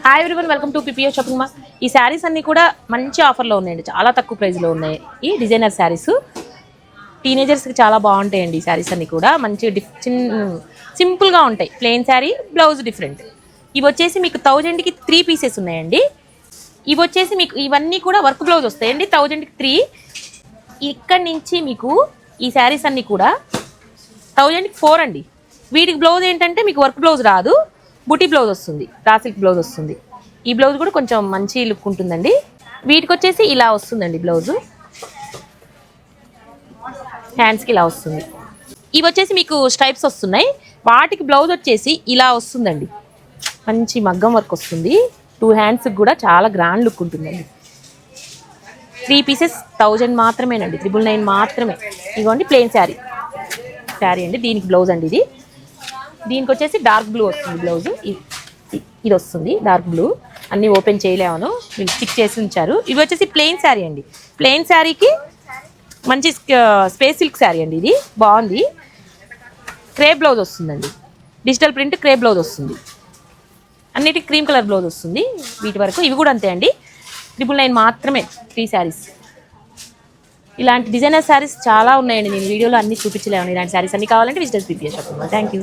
Hi everyone, welcome to PPO shopping mall. ఈ శారీస్ అన్నీ కూడా మంచి ఆఫర్లో ఉన్నాయండి, చాలా తక్కువ ప్రైస్లో ఉన్నాయి. ఈ డిజైనర్ శారీస్ టీనేజర్స్కి చాలా బాగుంటాయండి. ఈ శారీస్ అన్నీ కూడా మంచి సింపుల్గా ఉంటాయి. Plain sari, blouse different. ఇవి వచ్చేసి మీకు 1000కి 3 పీసెస్ ఉన్నాయండి. ఇవి వచ్చేసి మీకు ఇవన్నీ కూడా వర్క్ బ్లౌజ్ వస్తాయండి. 1000కి 3. ఇక్కడి నుంచి మీకు ఈ శారీస్ అన్నీ కూడా 1000కి 4 అండి. వీటికి బ్లౌజ్ ఏంటంటే మీకు వర్క్ బ్లౌజ్ రాదు, బుటీ బ్లౌజ్ వస్తుంది, రా సిల్క్ బ్లౌజ్ వస్తుంది. ఈ బ్లౌజ్ కూడా కొంచెం మంచి లుక్ ఉంటుందండి. వీటికి వచ్చేసి ఇలా వస్తుందండి బ్లౌజు, హ్యాండ్స్కి ఇలా వస్తుంది. ఇవి వచ్చేసి మీకు స్ట్రైప్స్ వస్తున్నాయి. వాటికి బ్లౌజ్ వచ్చేసి ఇలా వస్తుందండి, మంచి మగ్గం వర్క్ వస్తుంది. 2 హ్యాండ్స్కి కూడా చాలా గ్రాండ్ లుక్ ఉంటుందండి. 3 పీసెస్ 1000 మాత్రమేనండి, 999 మాత్రమే. ఇదిగోండి ప్లెయిన్ శారీ అండి, దీనికి బ్లౌజ్ అండి. దీనికి వచ్చేసి డార్క్ బ్లూ వస్తుంది బ్లౌజ్. ఇది వస్తుంది డార్క్ బ్లూ. అన్నీ ఓపెన్ చేయలేమను, వీళ్ళు స్టిక్ చేసి ఉంచారు. ఇవి వచ్చేసి ప్లెయిన్ శారీ అండి. ప్లెయిన్ శారీకి మంచి స్పేస్ సిల్క్ శారీ అండి. ఇది బాగుంది. క్రేప్ బ్లౌజ్ వస్తుందండి, డిజిటల్ ప్రింట్ క్రేప్ బ్లౌజ్ వస్తుంది. అన్నిటికీ క్రీమ్ కలర్ బ్లౌజ్ వస్తుంది. వీటి వరకు ఇవి కూడా అంతే అండి, 999 మాత్రమే 3 శారీస్. ఇలాంటి డిజైనర్ శారీస్ చాలా ఉన్నాయండి. నేను వీడియోలో అన్ని చూపించలేము. ఇలాంటి శారీస్ అన్ని కావాలంటే visitors PPO shopping mall. Thank you.